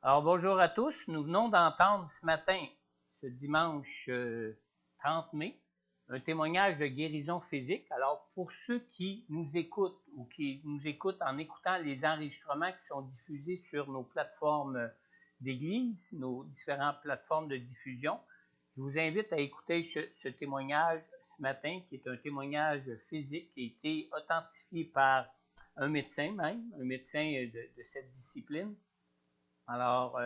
Alors, bonjour à tous. Nous venons d'entendre ce matin, ce dimanche 30 mai, un témoignage de guérison physique. Alors, pour ceux qui nous écoutent ou qui nous écoutent en écoutant les enregistrements qui sont diffusés sur nos plateformes d'église, nos différentes plateformes de diffusion, je vous invite à écouter ce témoignage ce matin, qui est un témoignage physique qui a été authentifié par un médecin même, un médecin de cette discipline. Alors,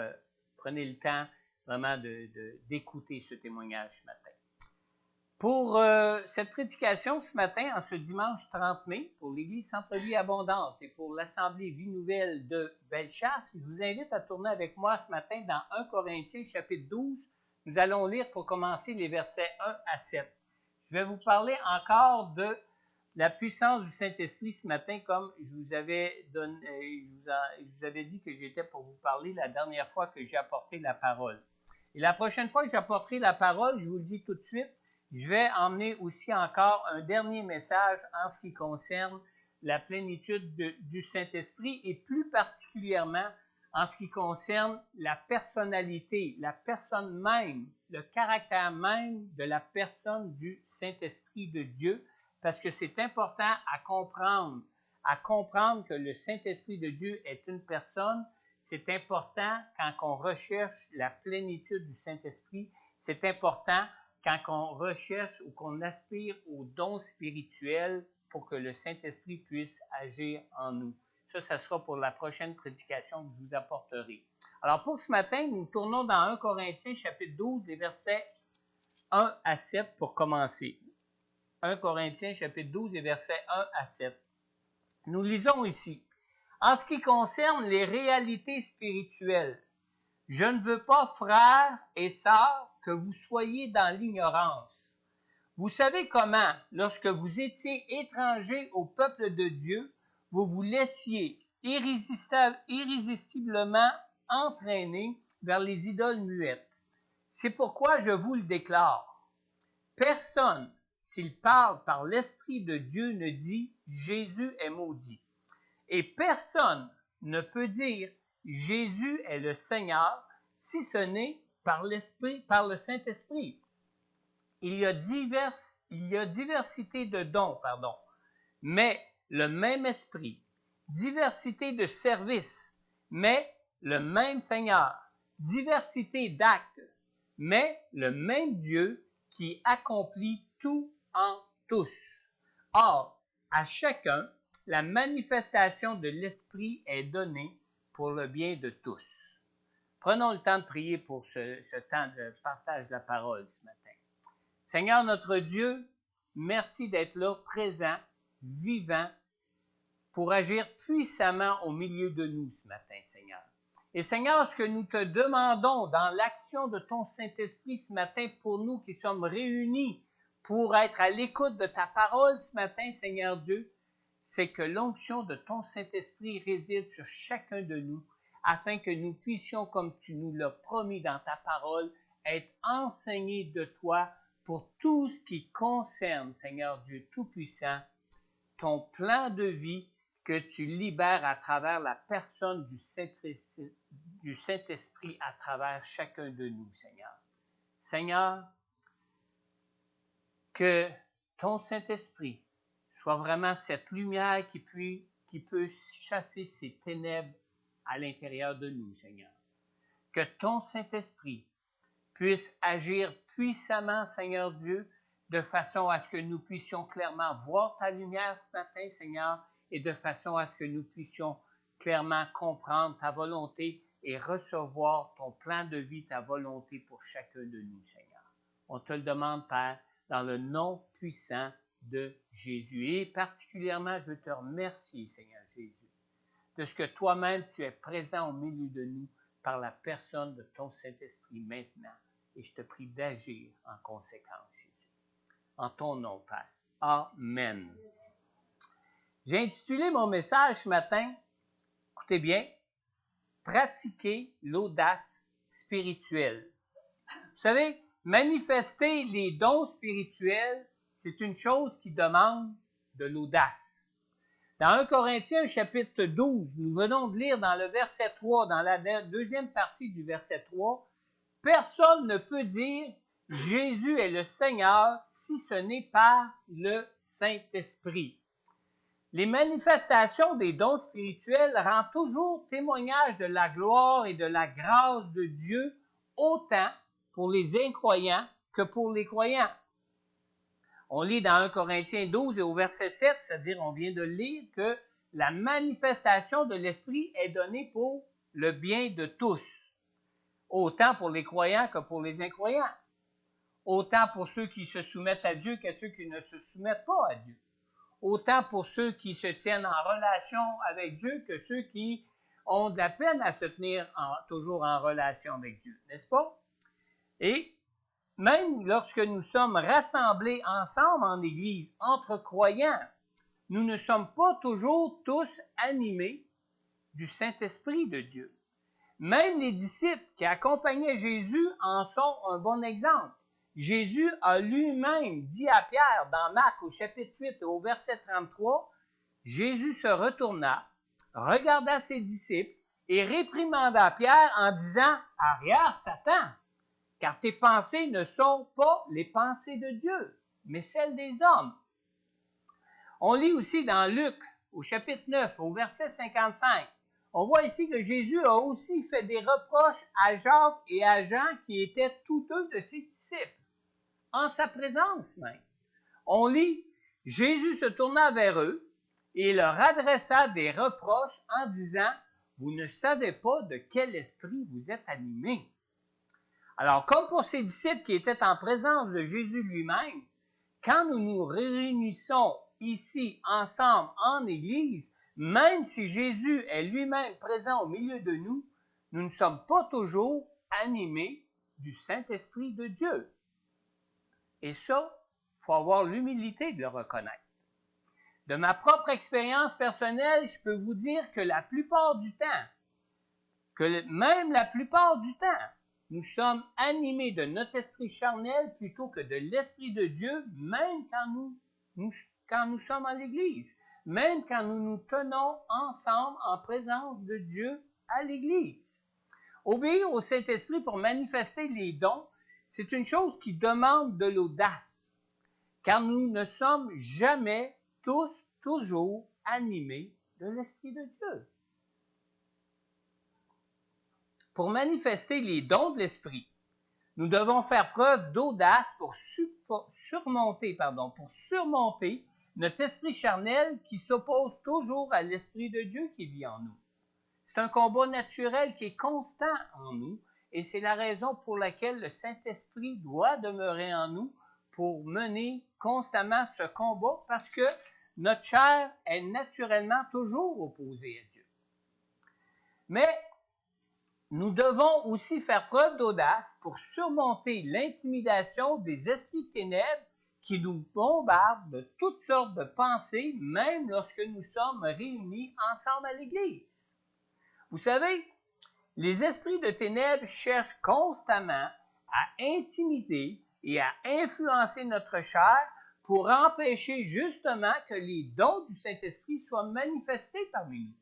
prenez le temps vraiment d'écouter ce témoignage ce matin. Pour cette prédication ce matin, en ce dimanche 30 mai, pour l'Église Centre-Vie Abondante et pour l'Assemblée Vie Nouvelle de Bellechasse, je vous invite à tourner avec moi ce matin dans 1 Corinthiens chapitre 12. Nous allons lire pour commencer les versets 1 à 7. Je vais vous parler encore de la puissance du Saint-Esprit ce matin, comme je vous avais dit que j'étais pour vous parler la dernière fois que j'ai apporté la parole. Et la prochaine fois que j'apporterai la parole, je vous le dis tout de suite, je vais emmener aussi encore un dernier message en ce qui concerne la plénitude du Saint-Esprit et plus particulièrement en ce qui concerne la personnalité, la personne même, le caractère même de la personne du Saint-Esprit de Dieu, parce que c'est important à comprendre que le Saint-Esprit de Dieu est une personne. C'est important quand on recherche la plénitude du Saint-Esprit. C'est important quand on recherche ou qu'on aspire aux dons spirituels pour que le Saint-Esprit puisse agir en nous. Ça sera pour la prochaine prédication que je vous apporterai. Alors, pour ce matin, nous tournons dans 1 Corinthiens chapitre 12, les versets 1 à 7 pour commencer. 1 Corinthiens chapitre 12 et versets 1 à 7. Nous lisons ici. En ce qui concerne les réalités spirituelles, je ne veux pas, frères et sœurs, que vous soyez dans l'ignorance. Vous savez comment, lorsque vous étiez étrangers au peuple de Dieu, vous vous laissiez irrésistiblement entraîner vers les idoles muettes. C'est pourquoi je vous le déclare. Personne, s'il parle par l'Esprit de Dieu, ne dit « Jésus est maudit ». Et personne ne peut dire « Jésus est le Seigneur » si ce n'est par l'Esprit, par le Saint-Esprit. Il y a diversité de dons, mais le même Esprit. Diversité de services, mais le même Seigneur. Diversité d'actes, mais le même Dieu qui accomplit tout en tous. Or, à chacun, la manifestation de l'Esprit est donnée pour le bien de tous. Prenons le temps de prier pour ce temps de partage de la parole ce matin. Seigneur notre Dieu, merci d'être là, présent, vivant, pour agir puissamment au milieu de nous ce matin, Seigneur. Et Seigneur, ce que nous te demandons dans l'action de ton Saint-Esprit ce matin pour nous qui sommes réunis pour être à l'écoute de ta parole ce matin, Seigneur Dieu, c'est que l'onction de ton Saint-Esprit réside sur chacun de nous, afin que nous puissions, comme tu nous l'as promis dans ta parole, être enseignés de toi pour tout ce qui concerne, Seigneur Dieu Tout-Puissant, ton plan de vie que tu libères à travers la personne du Saint-Esprit à travers chacun de nous, Seigneur. Seigneur, que ton Saint-Esprit soit vraiment cette lumière qui peut chasser ces ténèbres à l'intérieur de nous, Seigneur. Que ton Saint-Esprit puisse agir puissamment, Seigneur Dieu, de façon à ce que nous puissions clairement voir ta lumière ce matin, Seigneur, et de façon à ce que nous puissions clairement comprendre ta volonté et recevoir ton plan de vie, ta volonté pour chacun de nous, Seigneur. On te le demande, Père, dans le nom puissant de Jésus. Et particulièrement, je veux te remercier, Seigneur Jésus, de ce que toi-même tu es présent au milieu de nous par la personne de ton Saint-Esprit maintenant. Et je te prie d'agir en conséquence, Jésus. En ton nom, Père. Amen. J'ai intitulé mon message ce matin, écoutez bien, pratiquer l'audace spirituelle. Vous savez, manifester les dons spirituels, c'est une chose qui demande de l'audace. Dans 1 Corinthiens, chapitre 12, nous venons de lire dans le verset 3, dans la deuxième partie du verset 3, « Personne ne peut dire « Jésus est le Seigneur » si ce n'est par le Saint-Esprit. » Les manifestations des dons spirituels rendent toujours témoignage de la gloire et de la grâce de Dieu, autant pour les incroyants que pour les croyants. On lit dans 1 Corinthiens 12 et au verset 7, c'est-à-dire on vient de lire que la manifestation de l'Esprit est donnée pour le bien de tous, autant pour les croyants que pour les incroyants, autant pour ceux qui se soumettent à Dieu que ceux qui ne se soumettent pas à Dieu, autant pour ceux qui se tiennent en relation avec Dieu que ceux qui ont de la peine à se tenir toujours en relation avec Dieu, n'est-ce pas? Et même lorsque nous sommes rassemblés ensemble en Église, entre croyants, nous ne sommes pas toujours tous animés du Saint-Esprit de Dieu. Même les disciples qui accompagnaient Jésus en sont un bon exemple. Jésus a lui-même dit à Pierre dans Marc au chapitre 8 et au verset 33, Jésus se retourna, regarda ses disciples et réprimanda Pierre en disant « Arrière, Satan ! Car tes pensées ne sont pas les pensées de Dieu, mais celles des hommes. » On lit aussi dans Luc, au chapitre 9, au verset 55, on voit ici que Jésus a aussi fait des reproches à Jacques et à Jean qui étaient tous deux de ses disciples, en sa présence même. On lit, Jésus se tourna vers eux et leur adressa des reproches en disant, « Vous ne savez pas de quel esprit vous êtes animés. » Alors, comme pour ces disciples qui étaient en présence de Jésus lui-même, quand nous nous réunissons ici ensemble en Église, même si Jésus est lui-même présent au milieu de nous, nous ne sommes pas toujours animés du Saint-Esprit de Dieu. Et ça, il faut avoir l'humilité de le reconnaître. De ma propre expérience personnelle, je peux vous dire que la plupart du temps, nous sommes animés de notre esprit charnel plutôt que de l'Esprit de Dieu, même quand nous sommes à l'Église, même quand nous nous tenons ensemble en présence de Dieu à l'Église. Obéir au Saint-Esprit pour manifester les dons, c'est une chose qui demande de l'audace, car nous ne sommes jamais tous toujours animés de l'Esprit de Dieu. Pour manifester les dons de l'Esprit, nous devons faire preuve d'audace pour surmonter notre esprit charnel qui s'oppose toujours à l'Esprit de Dieu qui vit en nous. C'est un combat naturel qui est constant en nous et c'est la raison pour laquelle le Saint-Esprit doit demeurer en nous pour mener constamment ce combat parce que notre chair est naturellement toujours opposée à Dieu. Mais nous devons aussi faire preuve d'audace pour surmonter l'intimidation des esprits de ténèbres qui nous bombardent de toutes sortes de pensées, même lorsque nous sommes réunis ensemble à l'Église. Vous savez, les esprits de ténèbres cherchent constamment à intimider et à influencer notre chair pour empêcher justement que les dons du Saint-Esprit soient manifestés parmi nous.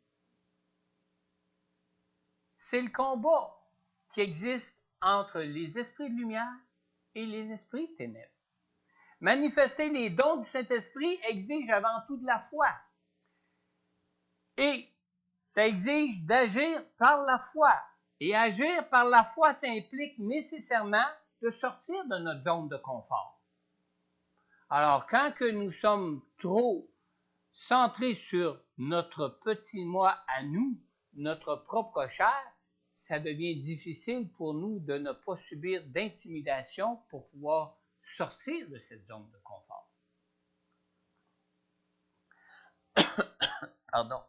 C'est le combat qui existe entre les esprits de lumière et les esprits de ténèbres. Manifester les dons du Saint-Esprit exige avant tout de la foi. Et ça exige d'agir par la foi. Et agir par la foi, ça implique nécessairement de sortir de notre zone de confort. Alors, quand que nous sommes trop centrés sur notre petit moi à nous, notre propre chair, ça devient difficile pour nous de ne pas subir d'intimidation pour pouvoir sortir de cette zone de confort. Pardon.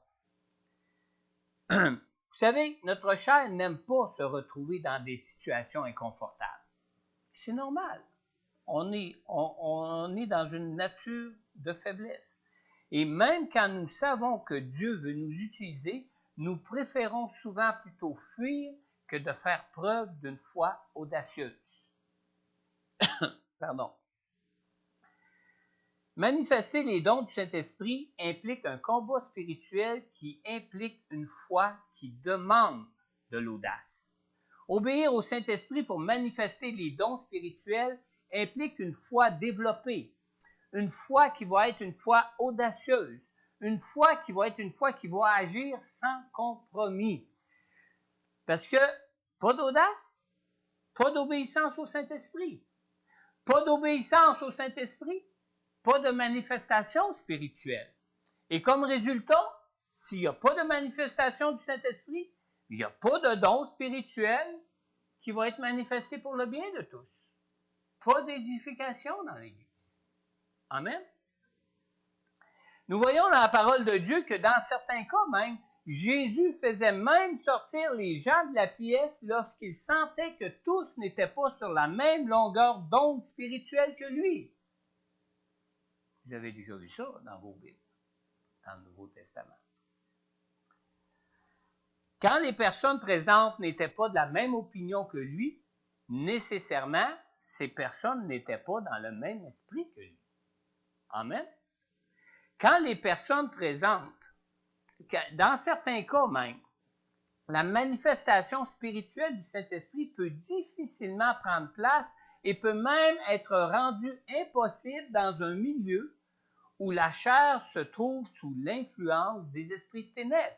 Vous savez, notre chair n'aime pas se retrouver dans des situations inconfortables. C'est normal. On est dans une nature de faiblesse. Et même quand nous savons que Dieu veut nous utiliser, nous préférons souvent plutôt fuir que de faire preuve d'une foi audacieuse. Pardon. Manifester les dons du Saint-Esprit implique un combat spirituel qui implique une foi qui demande de l'audace. Obéir au Saint-Esprit pour manifester les dons spirituels implique une foi développée, une foi qui va être une foi audacieuse, une foi qui va être une foi qui va agir sans compromis. Parce que pas d'audace, pas d'obéissance au Saint-Esprit. Pas d'obéissance au Saint-Esprit, pas de manifestation spirituelle. Et comme résultat, s'il n'y a pas de manifestation du Saint-Esprit, il n'y a pas de don spirituel qui va être manifesté pour le bien de tous. Pas d'édification dans l'Église. Amen. Nous voyons dans la parole de Dieu que dans certains cas même, Jésus faisait même sortir les gens de la pièce lorsqu'il sentait que tous n'étaient pas sur la même longueur d'onde spirituelle que lui. Vous avez déjà vu ça dans vos Bibles, dans le Nouveau Testament. Quand les personnes présentes n'étaient pas de la même opinion que lui, nécessairement, ces personnes n'étaient pas dans le même esprit que lui. Amen. Quand les personnes présentes, dans certains cas même, la manifestation spirituelle du Saint-Esprit peut difficilement prendre place et peut même être rendue impossible dans un milieu où la chair se trouve sous l'influence des esprits de ténèbres.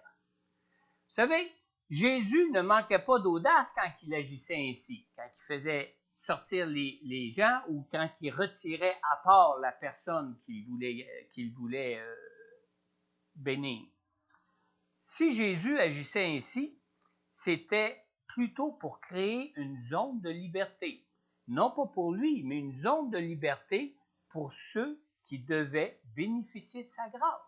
Vous savez, Jésus ne manquait pas d'audace quand il agissait ainsi, quand il faisait sortir les gens ou quand il retirait à part la personne qu'il voulait bénir. Si Jésus agissait ainsi, c'était plutôt pour créer une zone de liberté. Non pas pour lui, mais une zone de liberté pour ceux qui devaient bénéficier de sa grâce,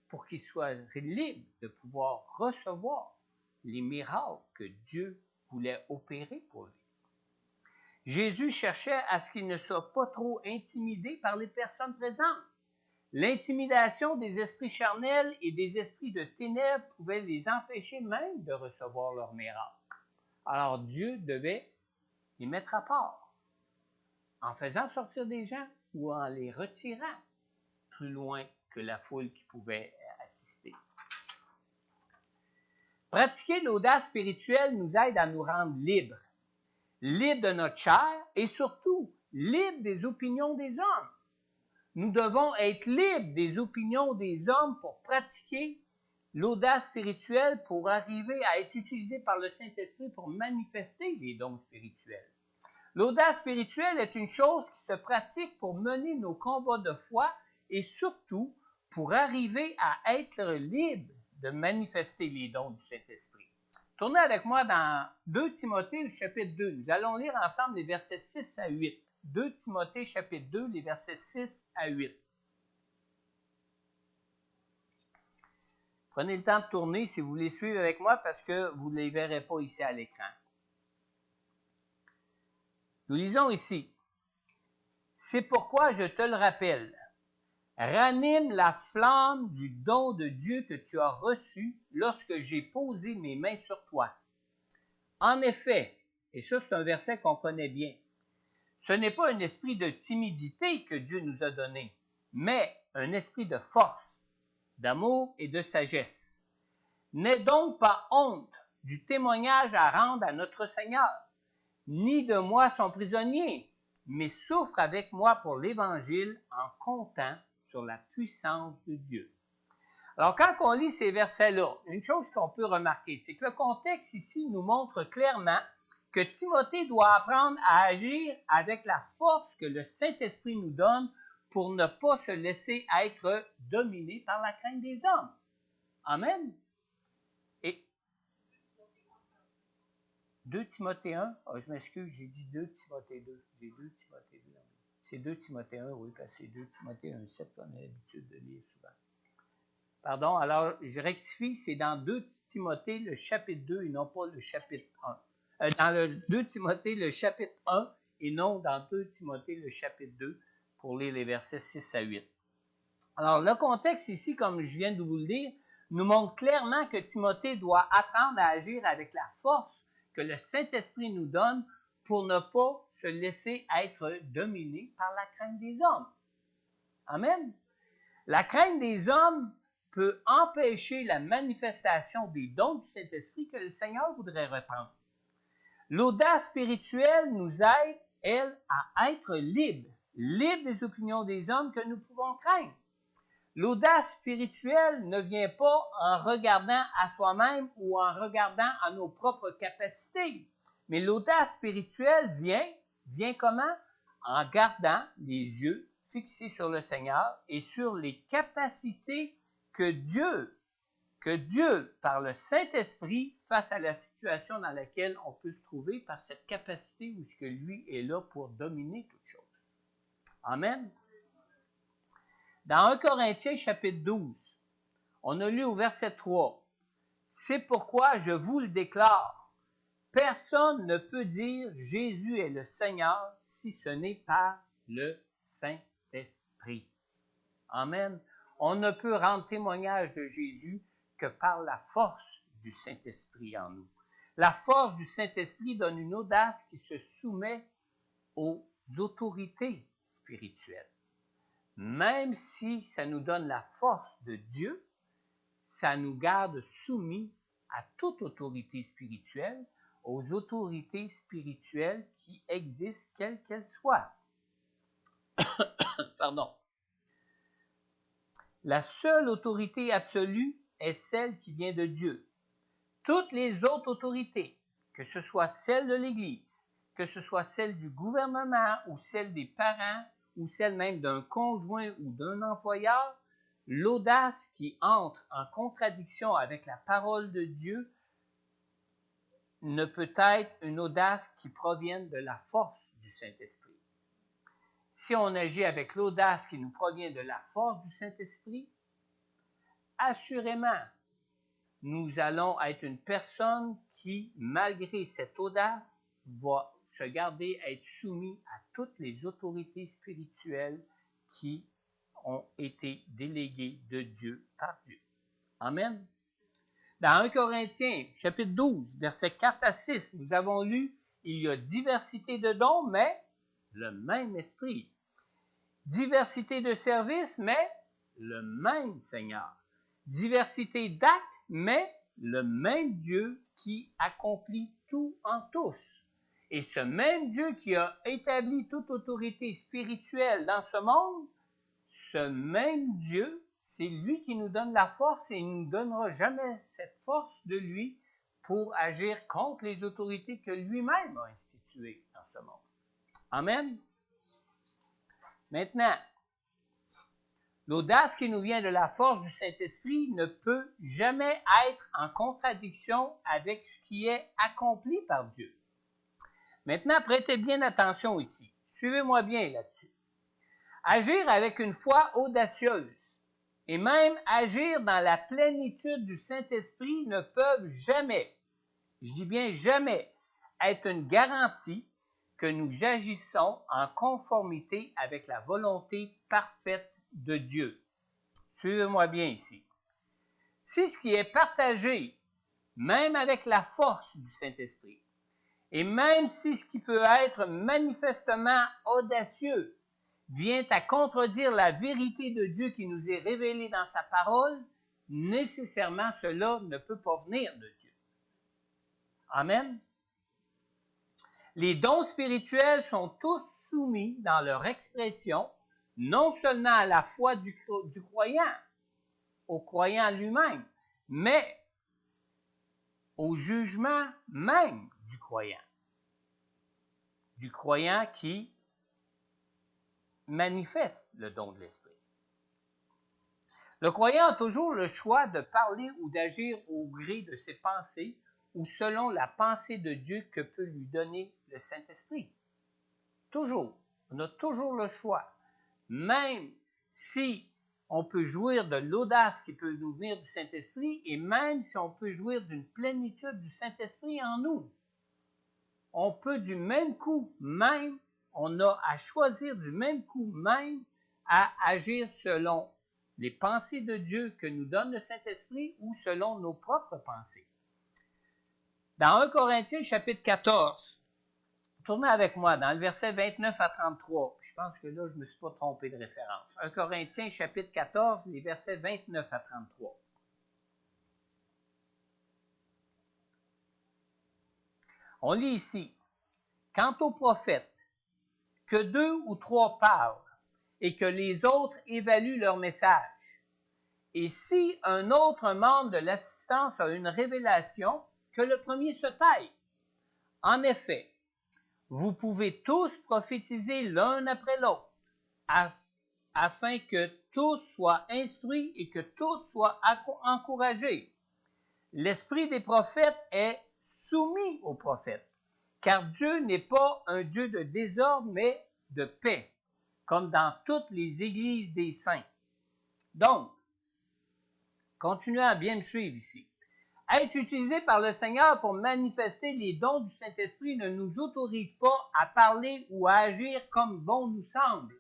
pour qu'ils soient libres de pouvoir recevoir les miracles que Dieu voulait opérer pour lui. Jésus cherchait à ce qu'il ne soit pas trop intimidé par les personnes présentes. L'intimidation des esprits charnels et des esprits de ténèbres pouvait les empêcher même de recevoir leurs miracles. Alors Dieu devait les mettre à part, en faisant sortir des gens ou en les retirant plus loin que la foule qui pouvait assister. Pratiquer l'audace spirituelle nous aide à nous rendre libres, libres de notre chair et surtout libres des opinions des hommes. Nous devons être libres des opinions des hommes pour pratiquer l'audace spirituelle, pour arriver à être utilisés par le Saint-Esprit pour manifester les dons spirituels. L'audace spirituelle est une chose qui se pratique pour mener nos combats de foi et surtout pour arriver à être libre de manifester les dons du Saint-Esprit. Tournez avec moi dans 2 Timothée, chapitre 2. Nous allons lire ensemble les versets 6 à 8. 2 Timothée, chapitre 2, les versets 6 à 8. Prenez le temps de tourner si vous voulez suivre avec moi parce que vous ne les verrez pas ici à l'écran. Nous lisons ici. C'est pourquoi je te le rappelle. Ranime la flamme du don de Dieu que tu as reçu lorsque j'ai posé mes mains sur toi. En effet, et ça c'est un verset qu'on connaît bien, ce n'est pas un esprit de timidité que Dieu nous a donné, mais un esprit de force, d'amour et de sagesse. N'aie donc pas honte du témoignage à rendre à notre Seigneur, ni de moi son prisonnier, mais souffre avec moi pour l'Évangile en comptant sur la puissance de Dieu. Alors, quand on lit ces versets-là, une chose qu'on peut remarquer, c'est que le contexte ici nous montre clairement que Timothée doit apprendre à agir avec la force que le Saint-Esprit nous donne pour ne pas se laisser être dominé par la crainte des hommes. Amen. Et 2 Timothée 1, oh, je m'excuse, j'ai dit 2 Timothée 2. J'ai 2 Timothée 2. C'est 2 Timothée 1, oui, parce que c'est 2 Timothée 1, 7 qu'on a l'habitude de lire souvent. Pardon, alors je rectifie, c'est dans 2 Timothée, le chapitre 2 et non pas le chapitre 1. Dans le 2 Timothée, le chapitre 1 et non dans 2 Timothée, le chapitre 2, pour lire les versets 6 à 8. Alors, le contexte ici, comme je viens de vous le dire, nous montre clairement que Timothée doit apprendre à agir avec la force que le Saint-Esprit nous donne pour ne pas se laisser être dominé par la crainte des hommes. Amen. La crainte des hommes peut empêcher la manifestation des dons du Saint-Esprit que le Seigneur voudrait répandre. L'audace spirituelle nous aide, elle, à être libres des opinions des hommes que nous pouvons craindre. L'audace spirituelle ne vient pas en regardant à soi-même ou en regardant à nos propres capacités, mais l'audace spirituelle vient comment? En gardant les yeux fixés sur le Seigneur et sur les capacités que Dieu, par le Saint-Esprit, face à la situation dans laquelle on peut se trouver, par cette capacité où ce que lui est là pour dominer toutes choses. Amen. Dans 1 Corinthiens chapitre 12, on a lu au verset 3, « C'est pourquoi je vous le déclare, personne ne peut dire Jésus est le Seigneur si ce n'est par le Saint-Esprit. » Amen. On ne peut rendre témoignage de Jésus que par la force du Saint-Esprit en nous. La force du Saint-Esprit donne une audace qui se soumet aux autorités spirituelles. Même si ça nous donne la force de Dieu, ça nous garde soumis à toute autorité spirituelle, aux autorités spirituelles qui existent, quelles qu'elles soient. Pardon. La seule autorité absolue est celle qui vient de Dieu. Toutes les autres autorités, que ce soit celle de l'Église, que ce soit celle du gouvernement ou celle des parents ou celle même d'un conjoint ou d'un employeur, l'audace qui entre en contradiction avec la parole de Dieu ne peut être une audace qui provienne de la force du Saint-Esprit. Si on agit avec l'audace qui nous provient de la force du Saint-Esprit, assurément, nous allons être une personne qui, malgré cette audace, va se garder à être soumis à toutes les autorités spirituelles qui ont été déléguées de Dieu par Dieu. Amen. Dans 1 Corinthiens, chapitre 12, versets 4 à 6, nous avons lu, il y a diversité de dons, mais le même esprit. Diversité de services, mais le même Seigneur. Diversité d'actes, mais le même Dieu qui accomplit tout en tous. Et ce même Dieu qui a établi toute autorité spirituelle dans ce monde, ce même Dieu, c'est lui qui nous donne la force et il ne nous donnera jamais cette force de lui pour agir contre les autorités que lui-même a instituées dans ce monde. Amen. Maintenant, l'audace qui nous vient de la force du Saint-Esprit ne peut jamais être en contradiction avec ce qui est accompli par Dieu. Maintenant, prêtez bien attention ici. Suivez-moi bien là-dessus. Agir avec une foi audacieuse et même agir dans la plénitude du Saint-Esprit ne peuvent jamais, je dis bien jamais, être une garantie que nous agissons en conformité avec la volonté parfaite de Dieu. Suivez-moi bien ici. Si ce qui est partagé, même avec la force du Saint-Esprit, et même si ce qui peut être manifestement audacieux vient à contredire la vérité de Dieu qui nous est révélée dans sa parole, nécessairement cela ne peut pas venir de Dieu. Amen. Les dons spirituels sont tous soumis dans leur expression, non seulement à la foi du croyant, au croyant lui-même, mais au jugement même du croyant qui manifeste le don de l'Esprit. Le croyant a toujours le choix de parler ou d'agir au gré de ses pensées ou selon la pensée de Dieu que peut lui donner le Saint-Esprit. Toujours. On a toujours le choix. Même si on peut jouir de l'audace qui peut nous venir du Saint-Esprit et même si on peut jouir d'une plénitude du Saint-Esprit en nous, on peut du même coup, même, on a à choisir du même coup, même, à agir selon les pensées de Dieu que nous donne le Saint-Esprit ou selon nos propres pensées. Dans 1 Corinthiens chapitre 14, tournez avec moi dans le verset 29 à 33. Je pense que là, je ne me suis pas trompé de référence. 1 Corinthiens, chapitre 14, les versets 29 à 33. On lit ici, « Quant aux prophètes, que 2 ou 3 parlent, et que les autres évaluent leur message. Et si un autre membre de l'assistance a une révélation, que le premier se taise. En effet, vous pouvez tous prophétiser l'un après l'autre, afin que tous soient instruits et que tous soient encouragés. L'esprit des prophètes est soumis aux prophètes, car Dieu n'est pas un Dieu de désordre, mais de paix, comme dans toutes les églises des saints. » Donc, continuez à bien me suivre ici. Être utilisé par le Seigneur pour manifester les dons du Saint-Esprit ne nous autorise pas à parler ou à agir comme bon nous semble.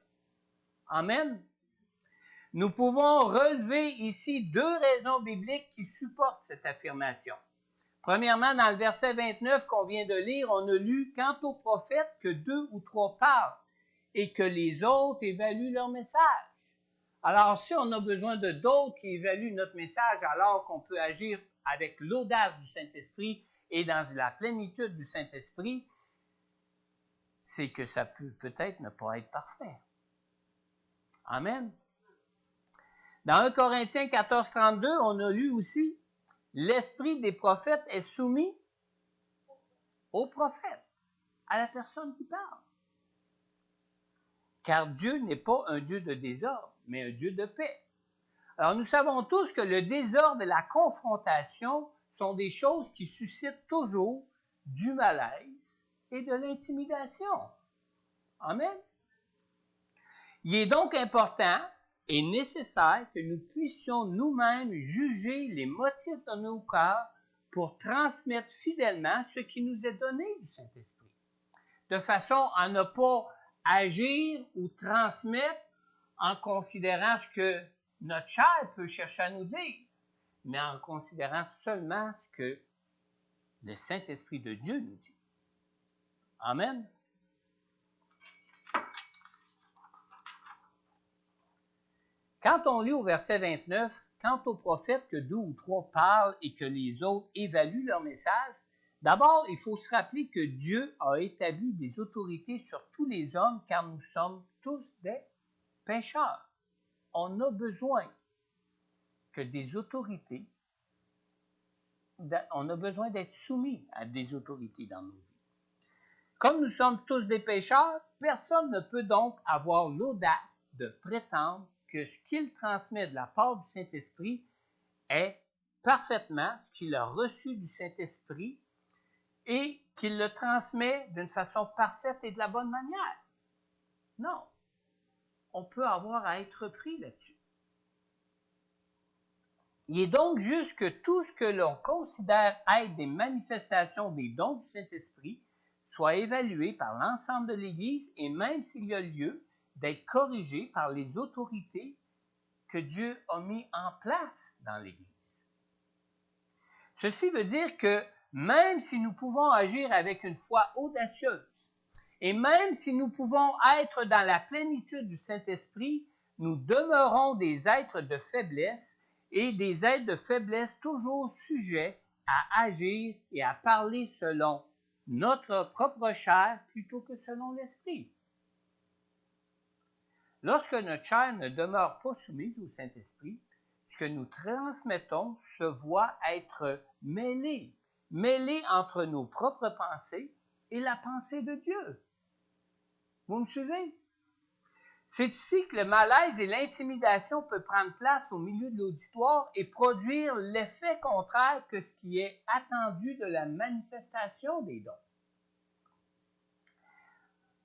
Amen. Nous pouvons relever ici 2 raisons bibliques qui supportent cette affirmation. Premièrement, dans le verset 29 qu'on vient de lire, on a lu « Quant aux prophètes, que 2 ou 3 parlent, et que les autres évaluent leur message. » Alors, si on a besoin de d'autres qui évaluent notre message, alors qu'on peut agir avec l'audace du Saint-Esprit et dans la plénitude du Saint-Esprit, c'est que ça peut peut-être ne pas être parfait. Amen. Dans 1 Corinthiens 14, 32, on a lu aussi « L'esprit des prophètes est soumis aux prophètes, à la personne qui parle. Car Dieu n'est pas un Dieu de désordre, mais un Dieu de paix. » Alors, nous savons tous que le désordre et la confrontation sont des choses qui suscitent toujours du malaise et de l'intimidation. Amen. Il est donc important et nécessaire que nous puissions nous-mêmes juger les motifs de nos cœurs pour transmettre fidèlement ce qui nous est donné du Saint-Esprit, de façon à ne pas agir ou transmettre en considérant ce que notre chair peut chercher à nous dire, mais en considérant seulement ce que le Saint-Esprit de Dieu nous dit. Amen. Quand on lit au verset 29, « Quant aux prophètes que 2 ou 3 parlent et que les autres évaluent leur message », d'abord, il faut se rappeler que Dieu a établi des autorités sur tous les hommes car nous sommes tous des pécheurs. On a besoin que des autorités, on a besoin d'être soumis à des autorités dans nos vies. Comme nous sommes tous des pécheurs, personne ne peut donc avoir l'audace de prétendre que ce qu'il transmet de la part du Saint-Esprit est parfaitement ce qu'il a reçu du Saint-Esprit et qu'il le transmet d'une façon parfaite et de la bonne manière. Non. On peut avoir à être repris là-dessus. Il est donc juste que tout ce que l'on considère être des manifestations des dons du Saint-Esprit soit évalué par l'ensemble de l'Église et même s'il y a lieu d'être corrigé par les autorités que Dieu a mis en place dans l'Église. Ceci veut dire que même si nous pouvons agir avec une foi audacieuse et même si nous pouvons être dans la plénitude du Saint-Esprit, nous demeurons des êtres de faiblesse et des êtres de faiblesse toujours sujets à agir et à parler selon notre propre chair plutôt que selon l'Esprit. Lorsque notre chair ne demeure pas soumise au Saint-Esprit, ce que nous transmettons se voit être mêlé entre nos propres pensées et la pensée de Dieu. Vous me suivez? C'est ici que le malaise et l'intimidation peuvent prendre place au milieu de l'auditoire et produire l'effet contraire que ce qui est attendu de la manifestation des dons.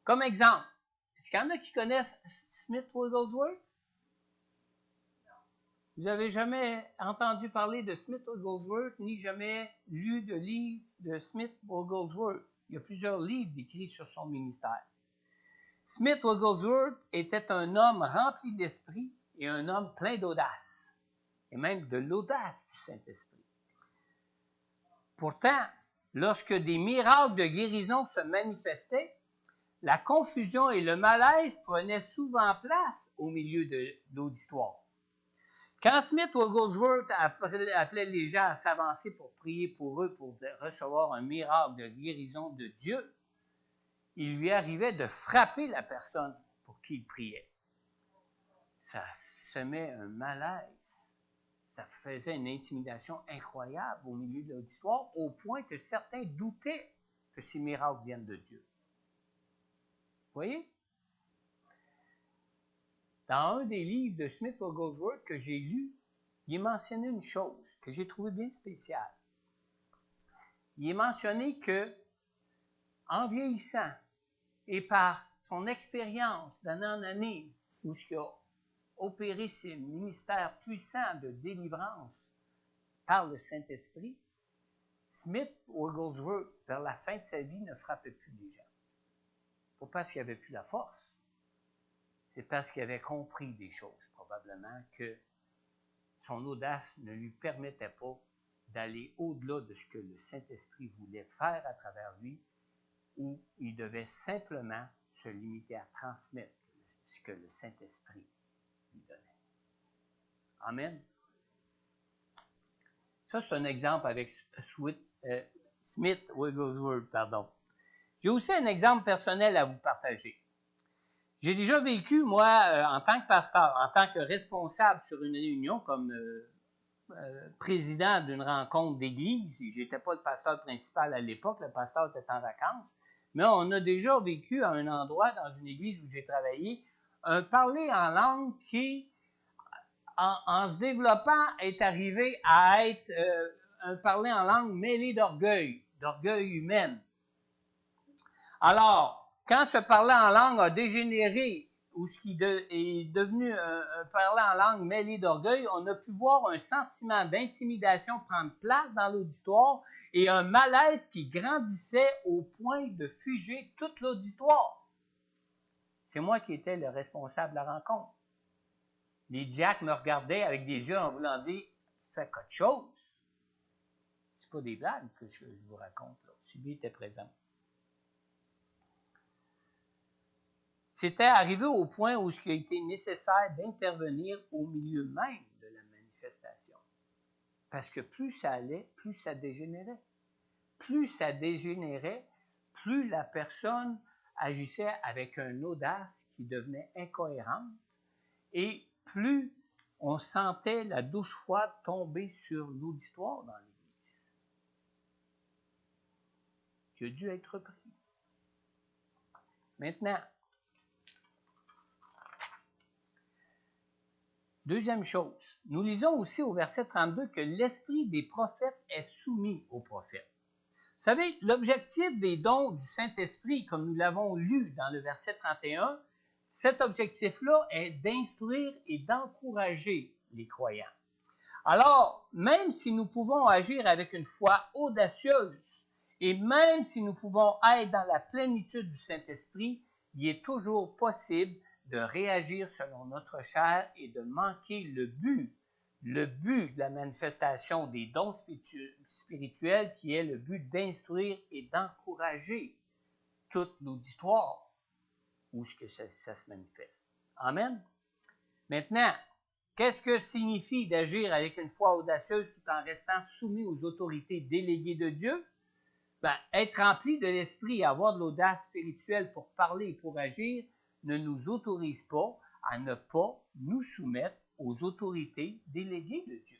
Comme exemple, est-ce qu'il y en a qui connaissent Smith Wigglesworth? Vous n'avez jamais entendu parler de Smith Wigglesworth, ni jamais lu de livre de Smith Wigglesworth. Il y a plusieurs livres écrits sur son ministère. Smith Wigglesworth était un homme rempli d'esprit et un homme plein d'audace, et même de l'audace du Saint-Esprit. Pourtant, lorsque des miracles de guérison se manifestaient, la confusion et le malaise prenaient souvent place au milieu de l'auditoire. Quand Smith Wigglesworth appelait les gens à s'avancer pour prier pour eux, pour recevoir un miracle de guérison de Dieu, il lui arrivait de frapper la personne pour qui il priait. Ça semait un malaise. Ça faisait une intimidation incroyable au milieu de l'auditoire, au point que certains doutaient que ces miracles viennent de Dieu. Vous voyez? Dans un des livres de Smith Wigglesworth que j'ai lu, il est mentionné une chose que j'ai trouvée bien spéciale. Il est mentionné que, en vieillissant et par son expérience d'année en année, où il a opéré ses ministères puissants de délivrance par le Saint-Esprit, Smith Wigglesworth, vers la fin de sa vie, ne frappait plus les gens. Pas parce qu'il n'avait plus la force, c'est parce qu'il avait compris des choses, probablement, que son audace ne lui permettait pas d'aller au-delà de ce que le Saint-Esprit voulait faire à travers lui, où il devait simplement se limiter à transmettre ce que le Saint-Esprit lui donnait. Amen. Ça, c'est un exemple avec Smith Wigglesworth, pardon. J'ai aussi un exemple personnel à vous partager. J'ai déjà vécu, moi, en tant que pasteur, en tant que responsable sur une réunion comme président d'une rencontre d'église. Je n'étais pas le pasteur principal à l'époque, le pasteur était en vacances, mais on a déjà vécu à un endroit, dans une église où j'ai travaillé, un parler en langue qui, en se développant, est arrivé à être un parler en langue mêlé d'orgueil humain. Alors, quand ce parler en langue a dégénéré, ou ce qui est devenu un parler en langue mêlé d'orgueil, on a pu voir un sentiment d'intimidation prendre place dans l'auditoire et un malaise qui grandissait au point de figer tout l'auditoire. C'est moi qui étais le responsable de la rencontre. Les diacres me regardaient avec des yeux en voulant dire « Fais quelque chose ». C'est pas des blagues que je vous raconte, là. Sylvie était présent. C'était arrivé au point où il a été nécessaire d'intervenir au milieu même de la manifestation. Parce que plus ça allait, plus ça dégénérait. Plus ça dégénérait, plus la personne agissait avec une audace qui devenait incohérente et plus on sentait la douche froide tomber sur l'auditoire dans l'Église. Il a dû être pris. Maintenant, deuxième chose, nous lisons aussi au verset 32 que l'esprit des prophètes est soumis aux prophètes. Vous savez, l'objectif des dons du Saint-Esprit, comme nous l'avons lu dans le verset 31, cet objectif-là est d'instruire et d'encourager les croyants. Alors, même si nous pouvons agir avec une foi audacieuse et même si nous pouvons être dans la plénitude du Saint-Esprit, il est toujours possible de réagir selon notre chair et de manquer le but de la manifestation des dons spirituels qui est le but d'instruire et d'encourager tout l'auditoire où ce que ça se manifeste. Amen. Maintenant, qu'est-ce que signifie d'agir avec une foi audacieuse tout en restant soumis aux autorités déléguées de Dieu? Être rempli de l'esprit et avoir de l'audace spirituelle pour parler et pour agir ne nous autorise pas à ne pas nous soumettre aux autorités déléguées de Dieu.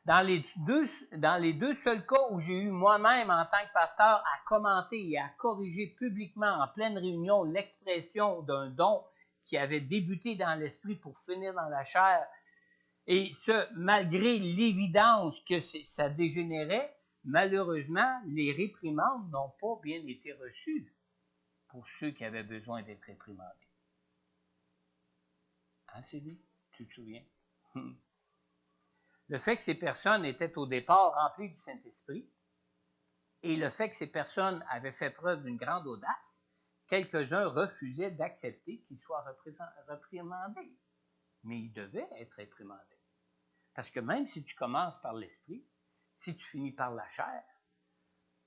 Dans les deux seuls cas où j'ai eu moi-même en tant que pasteur à commenter et à corriger publiquement en pleine réunion l'expression d'un don qui avait débuté dans l'esprit pour finir dans la chair, et ce, malgré l'évidence que ça dégénérait, malheureusement, les réprimandes n'ont pas bien été reçues pour ceux qui avaient besoin d'être réprimandés. Hein, Sylvie? Tu te souviens? Le fait que ces personnes étaient au départ remplies du Saint-Esprit et le fait que ces personnes avaient fait preuve d'une grande audace, quelques-uns refusaient d'accepter qu'ils soient réprimandés. Mais ils devaient être réprimandés. Parce que même si tu commences par l'Esprit, si tu finis par la chair,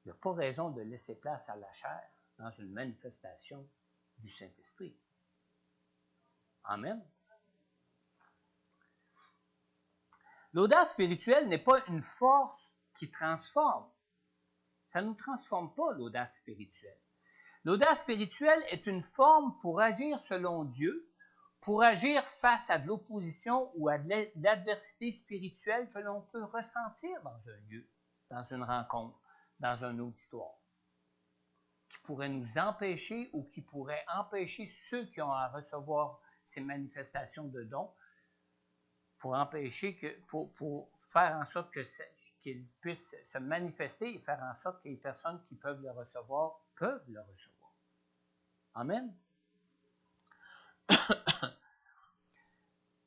il n'y a pas raison de laisser place à la chair dans une manifestation du Saint-Esprit. Amen. L'audace spirituelle n'est pas une force qui transforme. Ça ne nous transforme pas, l'audace spirituelle. L'audace spirituelle est une forme pour agir selon Dieu, pour agir face à de l'opposition ou à de l'adversité spirituelle que l'on peut ressentir dans un lieu, dans une rencontre, dans un auditoire, qui pourrait nous empêcher ou qui pourrait empêcher ceux qui ont à recevoir ces manifestations de dons, pour empêcher pour faire en sorte qu'ils puissent se manifester et faire en sorte que les personnes qui peuvent le recevoir peuvent le recevoir. Amen.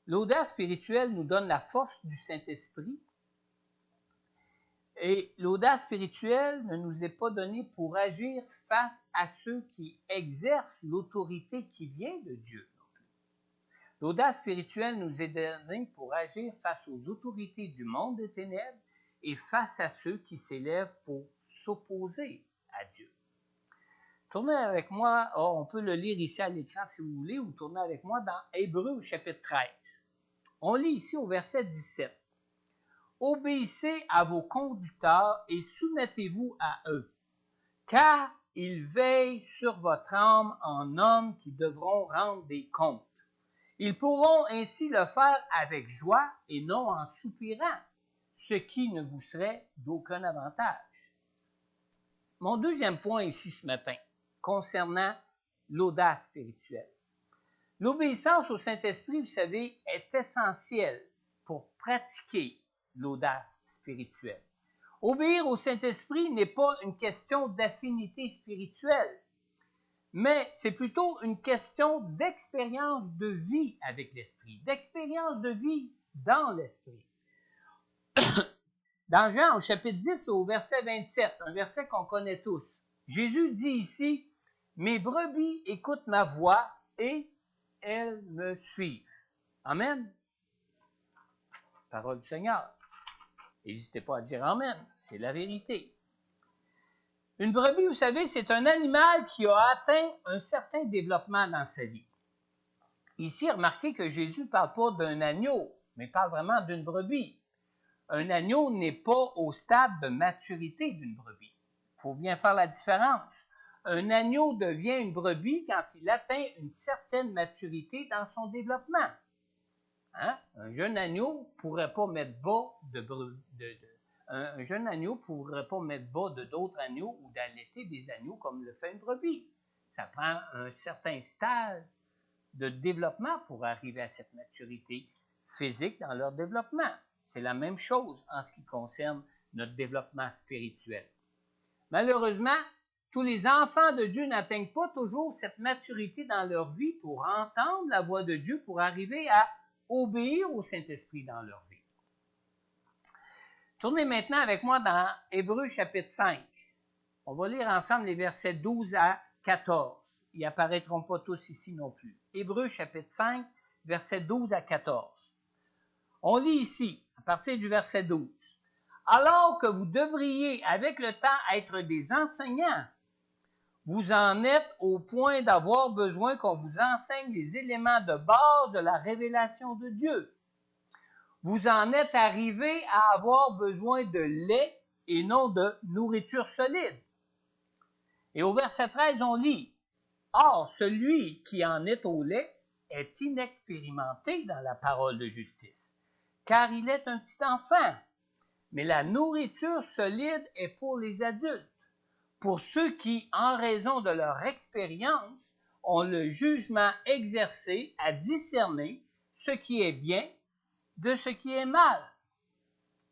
L'audace spirituelle nous donne la force du Saint-Esprit. Et l'audace spirituelle ne nous est pas donnée pour agir face à ceux qui exercent l'autorité qui vient de Dieu. L'audace spirituelle nous est donnée pour agir face aux autorités du monde des ténèbres et face à ceux qui s'élèvent pour s'opposer à Dieu. Tournez avec moi, on peut le lire ici à l'écran si vous voulez, ou tournez avec moi dans Hébreux au chapitre 13. On lit ici au verset 17. « Obéissez à vos conducteurs et soumettez-vous à eux, car ils veillent sur votre âme en hommes qui devront rendre des comptes. Ils pourront ainsi le faire avec joie et non en soupirant, ce qui ne vous serait d'aucun avantage. » Mon deuxième point ici ce matin, concernant l'audace spirituelle. L'obéissance au Saint-Esprit, vous savez, est essentielle pour pratiquer l'audace spirituelle. Obéir au Saint-Esprit n'est pas une question d'affinité spirituelle, mais c'est plutôt une question d'expérience de vie avec l'Esprit, d'expérience de vie dans l'Esprit. Dans Jean, au chapitre 10, au verset 27, un verset qu'on connaît tous, Jésus dit ici, « Mes brebis écoutent ma voix et elles me suivent. » Amen. Parole du Seigneur. N'hésitez pas à dire Amen, c'est la vérité. Une brebis, vous savez, c'est un animal qui a atteint un certain développement dans sa vie. Ici, remarquez que Jésus ne parle pas d'un agneau, mais parle vraiment d'une brebis. Un agneau n'est pas au stade de maturité d'une brebis. Il faut bien faire la différence. Un agneau devient une brebis quand il atteint une certaine maturité dans son développement. Hein? Un jeune agneau ne pourrait pas mettre bas un jeune agneau pourrait pas mettre bas de d'autres agneaux ou d'allaiter des agneaux comme le fait une brebis. Ça prend un certain stade de développement pour arriver à cette maturité physique dans leur développement. C'est la même chose en ce qui concerne notre développement spirituel. Malheureusement, tous les enfants de Dieu n'atteignent pas toujours cette maturité dans leur vie pour entendre la voix de Dieu, pour arriver à obéir au Saint-Esprit dans leur vie. Tournez maintenant avec moi dans Hébreux chapitre 5. On va lire ensemble les versets 12 à 14. Ils n'apparaîtront pas tous ici non plus. Hébreux chapitre 5, versets 12 à 14. On lit ici, à partir du verset 12. « Alors que vous devriez avec le temps être des enseignants, vous en êtes au point d'avoir besoin qu'on vous enseigne les éléments de base de la révélation de Dieu. Vous en êtes arrivé à avoir besoin de lait et non de nourriture solide. » Et au verset 13, on lit, « Or, celui qui en est au lait est inexpérimenté dans la parole de justice, car il est un petit enfant. Mais la nourriture solide est pour les adultes, pour ceux qui, en raison de leur expérience, ont le jugement exercé à discerner ce qui est bien de ce qui est mal. »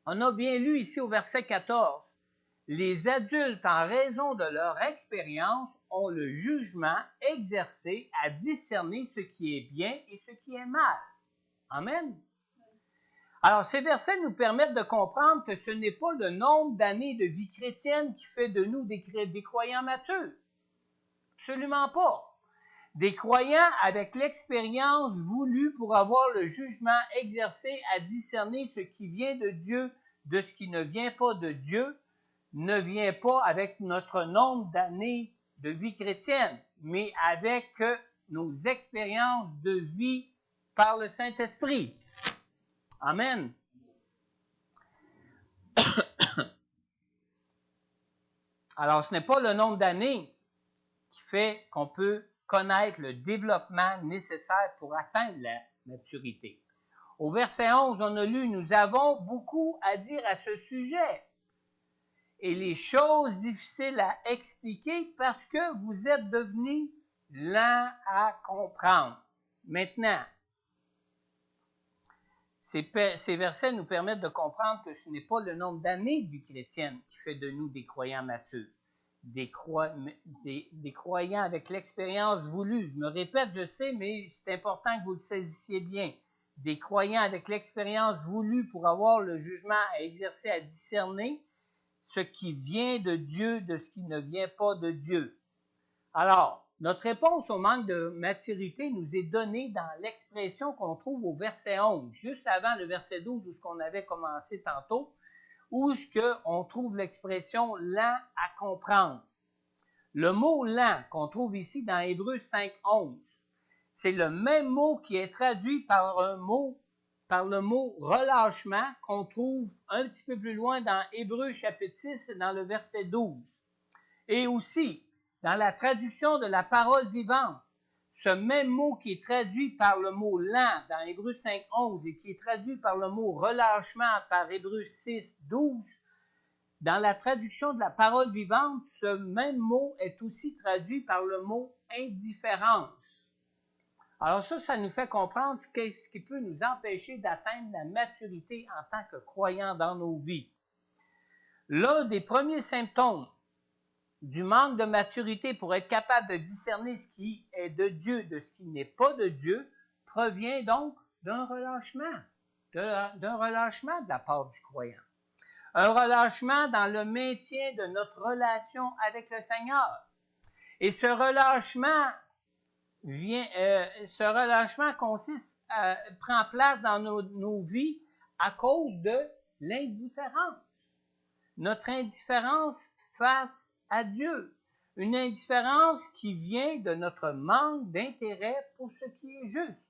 On a bien lu ici au verset 14, « Les adultes, en raison de leur expérience, ont le jugement exercé à discerner ce qui est bien et ce qui est mal. » Amen. Alors, ces versets nous permettent de comprendre que ce n'est pas le nombre d'années de vie chrétienne qui fait de nous des croyants matures. Absolument pas. Des croyants avec l'expérience voulue pour avoir le jugement exercé à discerner ce qui vient de Dieu de ce qui ne vient pas de Dieu ne vient pas avec notre nombre d'années de vie chrétienne, mais avec nos expériences de vie par le Saint-Esprit. Amen. Alors, ce n'est pas le nombre d'années qui fait qu'on peut connaître le développement nécessaire pour atteindre la maturité. Au verset 11, on a lu « Nous avons beaucoup à dire à ce sujet et les choses difficiles à expliquer parce que vous êtes devenus lents à comprendre. » Maintenant, ces versets nous permettent de comprendre que ce n'est pas le nombre d'années de vie chrétienne qui fait de nous des croyants matures, des croyants avec l'expérience voulue. Je me répète, je sais, mais c'est important que vous le saisissiez bien. Des croyants avec l'expérience voulue pour avoir le jugement à exercer, à discerner ce qui vient de Dieu de ce qui ne vient pas de Dieu. Alors, notre réponse au manque de maturité nous est donnée dans l'expression qu'on trouve au verset 11, juste avant le verset 12 où ce qu'on avait commencé tantôt, où ce qu'on trouve l'expression « lent à comprendre ». Le mot « lent » qu'on trouve ici dans Hébreux 5.11, c'est le même mot qui est traduit par le mot « relâchement » qu'on trouve un petit peu plus loin dans Hébreux chapitre 6, dans le verset 12. Et aussi, dans la traduction de la parole vivante, ce même mot qui est traduit par le mot « lent » dans Hébreux 5.11 et qui est traduit par le mot « relâchement » par Hébreux 6.12, dans la traduction de la parole vivante, ce même mot est aussi traduit par le mot « indifférence ». Alors ça nous fait comprendre ce qui peut nous empêcher d'atteindre la maturité en tant que croyants dans nos vies. L'un des premiers symptômes du manque de maturité pour être capable de discerner ce qui est de Dieu de ce qui n'est pas de Dieu provient donc d'un relâchement, de la part du croyant. Un relâchement dans le maintien de notre relation avec le Seigneur. Et ce relâchement prend place dans nos vies à cause de l'indifférence. Notre indifférence face à Dieu. Une indifférence qui vient de notre manque d'intérêt pour ce qui est juste.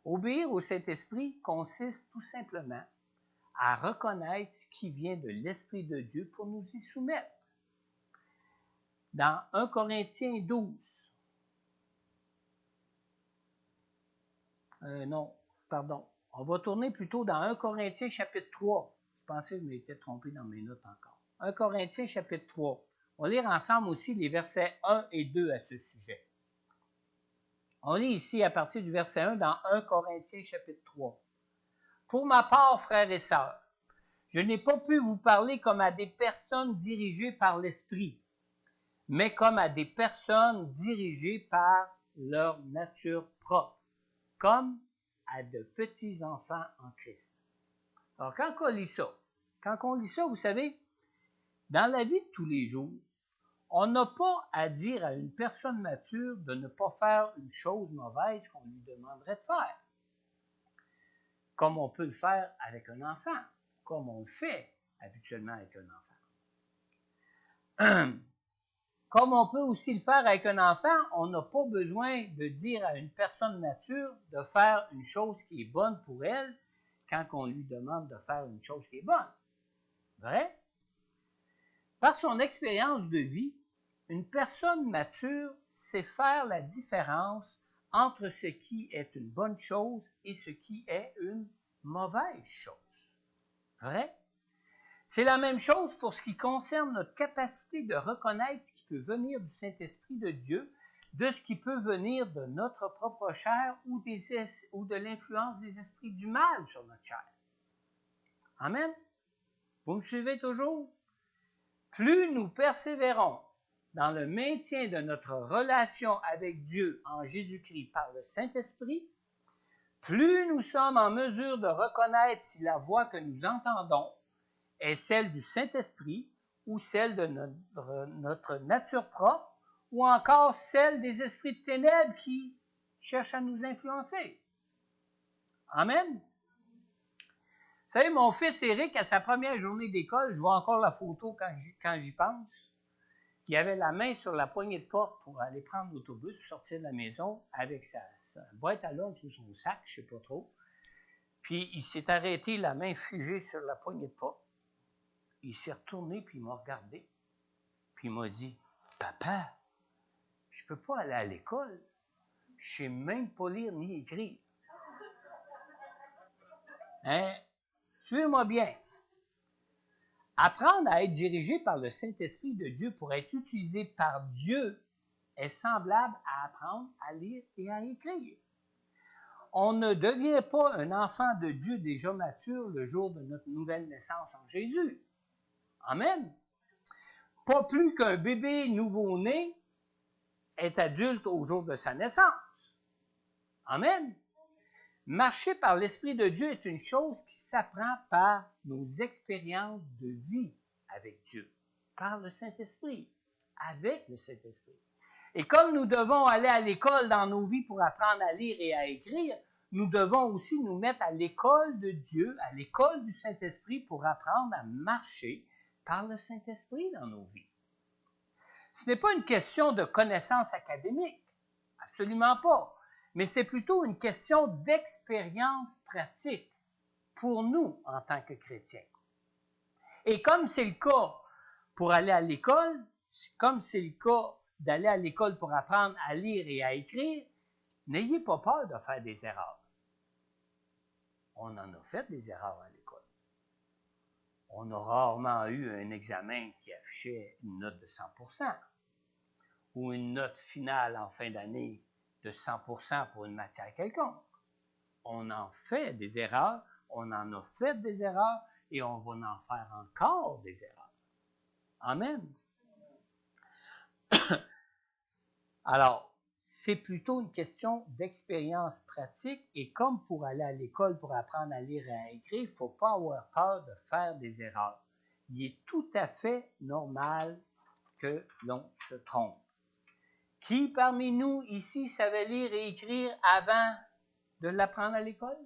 Obéir au Saint-Esprit consiste tout simplement à reconnaître ce qui vient de l'Esprit de Dieu pour nous y soumettre. Dans 1 Corinthiens 12, on va tourner plutôt dans 1 Corinthiens chapitre 3. Je pensais que je m'étais trompé dans mes notes encore. 1 Corinthiens chapitre 3. On va lire ensemble aussi les versets 1 et 2 à ce sujet. On lit ici à partir du verset 1 dans 1 Corinthiens chapitre 3. Pour ma part, frères et sœurs, je n'ai pas pu vous parler comme à des personnes dirigées par l'Esprit, mais comme à des personnes dirigées par leur nature propre, comme à de petits enfants en Christ. Alors, quand on lit ça, vous savez, dans la vie de tous les jours, on n'a pas à dire à une personne mature de ne pas faire une chose mauvaise qu'on lui demanderait de faire, comme on peut le faire avec un enfant, comme on le fait habituellement avec un enfant. Comme on peut aussi le faire avec un enfant, on n'a pas besoin de dire à une personne mature de faire une chose qui est bonne pour elle quand on lui demande de faire une chose qui est bonne. Vrai? Par son expérience de vie, une personne mature sait faire la différence entre ce qui est une bonne chose et ce qui est une mauvaise chose. Vrai? C'est la même chose pour ce qui concerne notre capacité de reconnaître ce qui peut venir du Saint-Esprit de Dieu, de ce qui peut venir de notre propre chair ou de l'influence des esprits du mal sur notre chair. Amen? Vous me suivez toujours? Plus nous persévérons dans le maintien de notre relation avec Dieu en Jésus-Christ par le Saint-Esprit, plus nous sommes en mesure de reconnaître si la voix que nous entendons est celle du Saint-Esprit ou celle de notre nature propre ou encore celle des esprits de ténèbres qui cherchent à nous influencer. Amen. savez, mon fils Éric, à sa première journée d'école, je vois encore la photo quand j'y pense, il avait la main sur la poignée de porte pour aller prendre l'autobus, sortir de la maison avec sa boîte à lunch ou son sac, je ne sais pas trop. Puis il s'est arrêté, la main figée sur la poignée de porte. Il s'est retourné, puis il m'a regardé. Puis il m'a dit, « Papa, je ne peux pas aller à l'école. Je ne sais même pas lire ni écrire. » Hein? Suivez-moi bien. Apprendre à être dirigé par le Saint-Esprit de Dieu pour être utilisé par Dieu est semblable à apprendre à lire et à écrire. On ne devient pas un enfant de Dieu déjà mature le jour de notre nouvelle naissance en Jésus. Amen. Pas plus qu'un bébé nouveau-né est adulte au jour de sa naissance. Amen. Marcher par l'Esprit de Dieu est une chose qui s'apprend par nos expériences de vie avec Dieu, par le Saint-Esprit, avec le Saint-Esprit. Et comme nous devons aller à l'école dans nos vies pour apprendre à lire et à écrire, nous devons aussi nous mettre à l'école de Dieu, à l'école du Saint-Esprit pour apprendre à marcher par le Saint-Esprit dans nos vies. Ce n'est pas une question de connaissance académique, absolument pas. Mais c'est plutôt une question d'expérience pratique pour nous en tant que chrétiens. Et comme c'est le cas pour aller à l'école, comme c'est le cas d'aller à l'école pour apprendre à lire et à écrire, n'ayez pas peur de faire des erreurs. On en a fait des erreurs à l'école. On a rarement eu un examen qui affichait une note de 100% ou une note finale en fin d'année de 100% pour une matière quelconque. On en fait des erreurs, on en a fait des erreurs et on va en faire encore des erreurs. Amen. Alors, c'est plutôt une question d'expérience pratique et comme pour aller à l'école pour apprendre à lire et à écrire, il ne faut pas avoir peur de faire des erreurs. Il est tout à fait normal que l'on se trompe. Qui parmi nous ici savait lire et écrire avant de l'apprendre à l'école?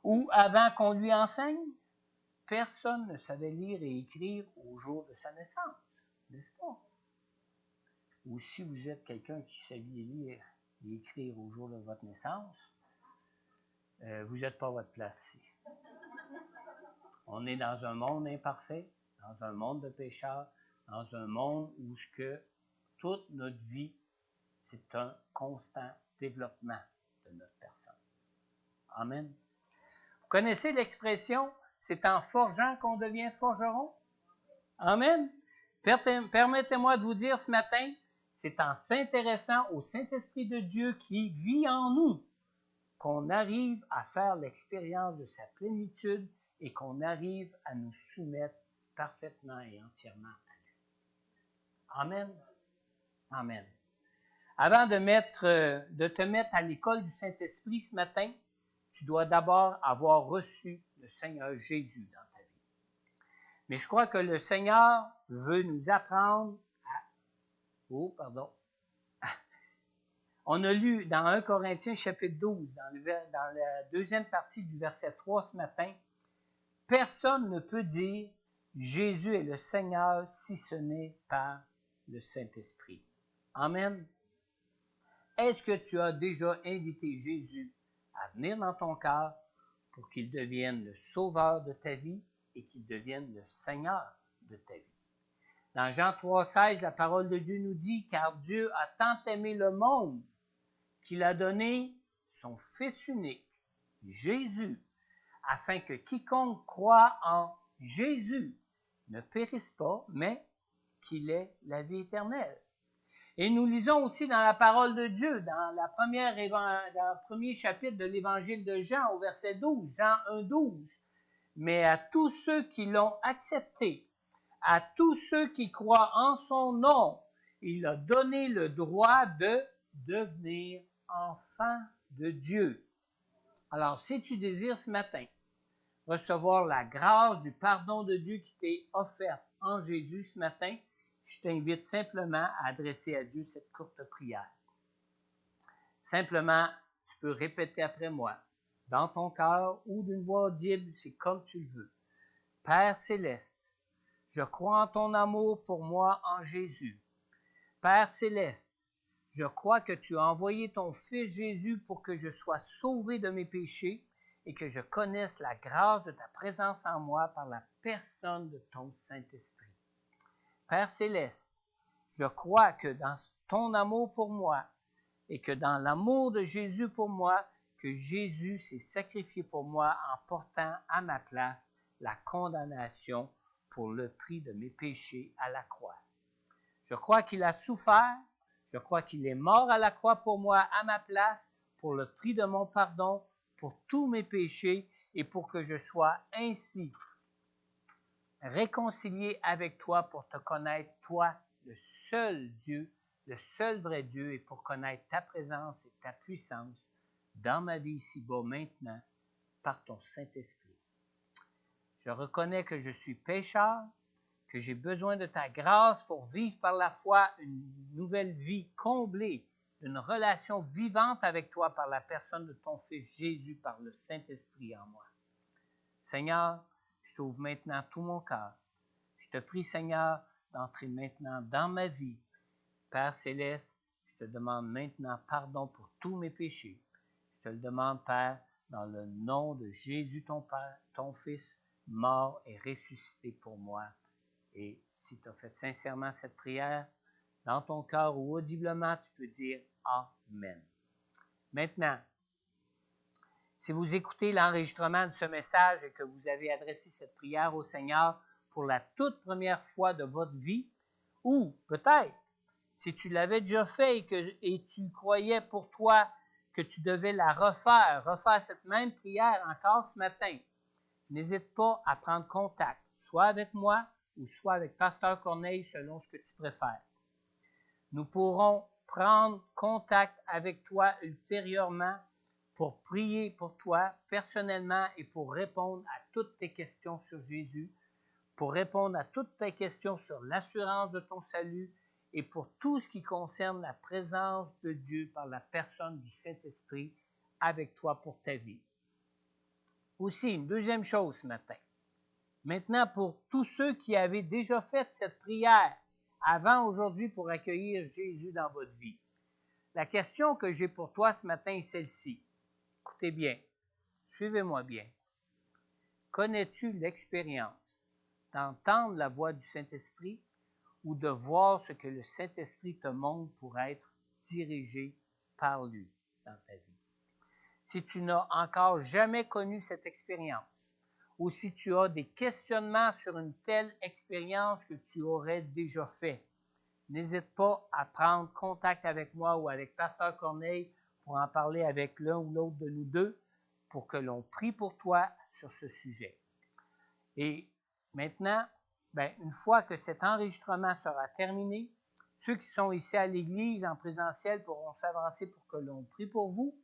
Ou avant qu'on lui enseigne? Personne ne savait lire et écrire au jour de sa naissance, n'est-ce pas? Ou si vous êtes quelqu'un qui savait lire et écrire au jour de votre naissance, vous n'êtes pas à votre place ici. On est dans un monde imparfait, dans un monde de pécheurs, dans un monde où ce que toute notre vie, c'est un constant développement de notre personne. Amen. Vous connaissez l'expression « c'est en forgeant qu'on devient forgeron ». Amen. Permettez-moi de vous dire ce matin, c'est en s'intéressant au Saint-Esprit de Dieu qui vit en nous qu'on arrive à faire l'expérience de sa plénitude et qu'on arrive à nous soumettre parfaitement et entièrement à lui. Amen. Amen. Avant de te mettre à l'école du Saint-Esprit ce matin, tu dois d'abord avoir reçu le Seigneur Jésus dans ta vie. Mais je crois que le Seigneur veut nous apprendre à... Oh, pardon. On a lu dans 1 Corinthiens chapitre 12, dans la deuxième partie du verset 3 ce matin, « Personne ne peut dire « Jésus est le Seigneur » si ce n'est par le Saint-Esprit. » Amen. Est-ce que tu as déjà invité Jésus à venir dans ton cœur pour qu'il devienne le sauveur de ta vie et qu'il devienne le Seigneur de ta vie? Dans Jean 3,16, la parole de Dieu nous dit « Car Dieu a tant aimé le monde qu'il a donné son Fils unique, Jésus, afin que quiconque croit en Jésus ne périsse pas, mais qu'il ait la vie éternelle. » Et nous lisons aussi dans la parole de Dieu, dans le premier chapitre de l'évangile de Jean, au verset 12, Jean 1, 12. « Mais à tous ceux qui l'ont accepté, à tous ceux qui croient en son nom, il a donné le droit de devenir enfant de Dieu. » Alors, si tu désires ce matin recevoir la grâce du pardon de Dieu qui t'est offerte en Jésus ce matin, je t'invite simplement à adresser à Dieu cette courte prière. Simplement, tu peux répéter après moi. dans ton cœur ou d'une voix audible, c'est comme tu le veux. Père céleste, je crois en ton amour pour moi en Jésus. Père céleste, je crois que tu as envoyé ton Fils Jésus pour que je sois sauvé de mes péchés et que je connaisse la grâce de ta présence en moi par la personne de ton Saint-Esprit. Père céleste, je crois que dans ton amour pour moi et que dans l'amour de Jésus pour moi, que Jésus s'est sacrifié pour moi en portant à ma place la condamnation pour le prix de mes péchés à la croix. Je crois qu'il a souffert, je crois qu'il est mort à la croix pour moi à ma place, pour le prix de mon pardon, pour tous mes péchés et pour que je sois ainsi réconcilié avec toi pour te connaître, toi, le seul Dieu, le seul vrai Dieu, et pour connaître ta présence et ta puissance dans ma vie ici-bas maintenant par ton Saint-Esprit. Je reconnais que je suis pécheur, que j'ai besoin de ta grâce pour vivre par la foi une nouvelle vie comblée, une relation vivante avec toi par la personne de ton Fils Jésus, par le Saint-Esprit en moi. Seigneur, je t'ouvre maintenant tout mon cœur. Je te prie, Seigneur, d'entrer maintenant dans ma vie. Père céleste, je te demande maintenant pardon pour tous mes péchés. Je te le demande, Père, dans le nom de Jésus, ton Père, ton Fils, mort et ressuscité pour moi. Et si tu as fait sincèrement cette prière, dans ton cœur ou audiblement, tu peux dire Amen. Maintenant, si vous écoutez l'enregistrement de ce message et que vous avez adressé cette prière au Seigneur pour la toute première fois de votre vie, ou peut-être, si tu l'avais déjà fait et tu croyais pour toi que tu devais la refaire cette même prière encore ce matin, n'hésite pas à prendre contact, soit avec moi ou soit avec Pasteur Corneille, selon ce que tu préfères. Nous pourrons prendre contact avec toi ultérieurement pour prier pour toi personnellement et pour répondre à toutes tes questions sur Jésus, pour répondre à toutes tes questions sur l'assurance de ton salut et pour tout ce qui concerne la présence de Dieu par la personne du Saint-Esprit avec toi pour ta vie. Aussi, une deuxième chose ce matin. Maintenant, pour tous ceux qui avaient déjà fait cette prière avant aujourd'hui pour accueillir Jésus dans votre vie, la question que j'ai pour toi ce matin est celle-ci. Écoutez bien, suivez-moi bien. Connais-tu l'expérience d'entendre la voix du Saint-Esprit ou de voir ce que le Saint-Esprit te montre pour être dirigé par lui dans ta vie? Si tu n'as encore jamais connu cette expérience, ou si tu as des questionnements sur une telle expérience que tu aurais déjà fait, n'hésite pas à prendre contact avec moi ou avec Pasteur Corneille pour en parler avec l'un ou l'autre de nous deux pour que l'on prie pour toi sur ce sujet. Et maintenant, une fois que cet enregistrement sera terminé, ceux qui sont ici à l'église en présentiel pourront s'avancer pour que l'on prie pour vous.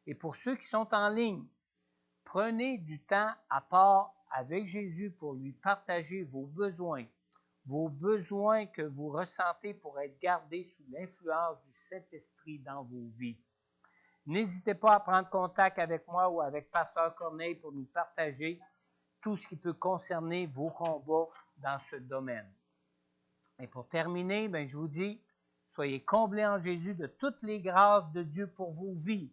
Et pour ceux qui sont en ligne, prenez du temps à part avec Jésus pour lui partager vos besoins que vous ressentez pour être gardés sous l'influence du Saint-Esprit dans vos vies. N'hésitez pas à prendre contact avec moi ou avec Pasteur Corneille pour nous partager tout ce qui peut concerner vos combats dans ce domaine. Et pour terminer, je vous dis, soyez comblés en Jésus de toutes les grâces de Dieu pour vos vies.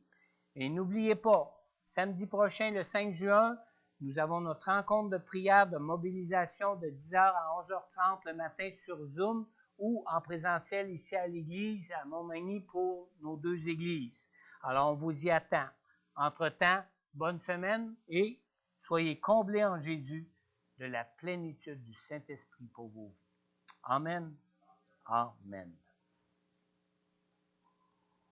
Et n'oubliez pas, samedi prochain, le 5 juin, nous avons notre rencontre de prière de mobilisation de 10h à 11h30 le matin sur Zoom ou en présentiel ici à l'église à Montmagny pour nos deux églises. Alors, on vous y attend. Entre-temps, bonne semaine et soyez comblés en Jésus de la plénitude du Saint-Esprit pour vos vies. Amen. Amen.